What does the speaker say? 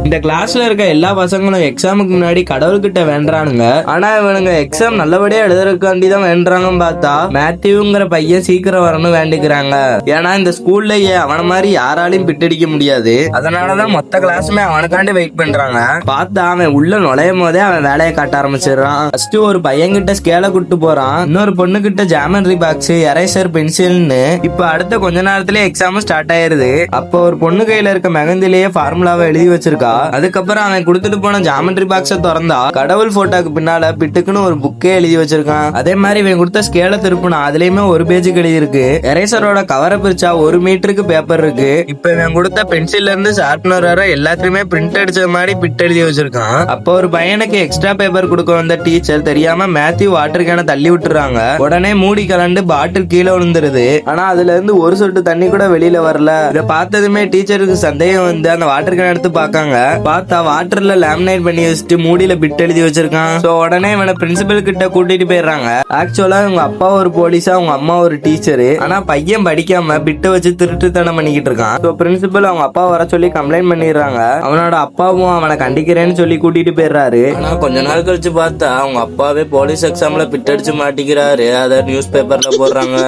இந்த கிளாஸ்ல இருக்க எல்லா பசங்களும் எக்ஸாமுக்கு முன்னாடி கடவுள்கிட்ட வேண்டானுங்க. ஆனா இவனுங்க எக்ஸாம் நல்லபடியா எழுதுறதுக்காண்டி தான் வேண்டாங்கன்னு பார்த்தா மேத்யூங்கிற பையன் சீக்கிரம் வரணும் வேண்டிக்கிறாங்க. ஏன்னா இந்த ஸ்கூல்லயே அவன மாதிரி யாராலையும் பிட்டடிக்க முடியாது. அதனாலதான் மொத்த கிளாஸுமே அவனுக்காண்டி வெயிட் பண்றாங்க. பார்த்தா அவன் உள்ள நுழையும் போதே அவன் வேலையை காட்ட ஆரம்பிச்சிடறான். ஃபர்ஸ்ட் ஒரு பையன் கிட்ட ஸ்கேல கூட்டு போறான், இன்னொரு பொண்ணு கிட்ட ஜாமெட்ரி பாக்ஸ், எரேசர், பென்சில்னு. இப்ப அடுத்த கொஞ்ச நேரத்திலே எக்ஸாம் ஸ்டார்ட் ஆயிருது. அப்போ ஒரு பொண்ணு கையில இருக்க மெகந்திலேயே ஃபார்முலாவை எழுதி வச்சிருக்கா. அதுக்கப்புறம் அவன் கொடுத்துட்டு போன ஜாமெட்ரி பாக்ஸ திறந்தா கடவுள் போட்டோக்கு பின்னால பிட்டுக்குன்னு ஒரு புக்கே எழுதி வச்சிருக்கான். அதே மாதிரி இவன் கொடுத்த ஸ்கேல திருப்பினா அதுலயுமே ஒரு பேஜுக்கு எழுதி இருக்கு. எரேசரோட கவரை பிரிச்சா 1 மீட்டருக்கு பேப்பர் இருக்கு. இப்ப இவன் கொடுத்த பென்சில்ல இருந்து ஷார்ப்னர் வர எல்லாத்தையுமே பிரிண்ட் அடிச்ச மாதிரி பிட் எழுதி வச்சிருக்கான். அப்போ ஒரு பையனுக்கு எக்ஸ்ட்ரா பேப்பர் கொடுக்க வந்த டீச்சர் தெரியாம மேத்யூ வாட்டர் கேன தள்ளி விட்டுறாங்க. உடனே மூடி கலண்டு பாட்டில் கீழே விழுந்துருது. ஆனா அதுல இருந்து ஒரு சொட்டு தண்ணி கூட வெளியில வரல. இத பார்த்ததுமே டீச்சருக்கு சந்தேகம் வந்து அந்த வாட்டர் கேன் எடுத்து பாக்காங்க. பார்த்தா வாட்டர்ல லேமினேட் பண்ணி வச்சுட்டு மூடியில பிட் எழுதி வச்சிருக்கான். சோ உடனே இவனை பிரின்சிபல் கிட்ட கூட்டிட்டு போயிடுறாங்க. ஆக்சுவலா உங்க அப்பா ஒரு போலீஸா, உங்க அம்மா ஒரு டீச்சரு. ஆனா பையன் படிக்காம பிட்டை வச்சு திருட்டுத்தனம் பண்ணிக்கிட்டு இருக்கான். சோ பிரின்சிபல் அவங்க அப்பா வர சொல்லி கம்ப்ளைண்ட் பண்ணிடுறாங்க. அவனோட அப்பாவும் அவனை கண்டிக்கிறேன்னு சொல்லி கூட்டிட்டு போயிடுறாரு. ஆனா கொஞ்ச நாள் கழிச்சு பார்த்தா அவங்க அப்பாவே போலீஸ் எக்ஸாம்ல பிட் அடிச்சு மாட்டிக்கிறாரு. அத நியூஸ் பேப்பர்ல போடுறாங்க.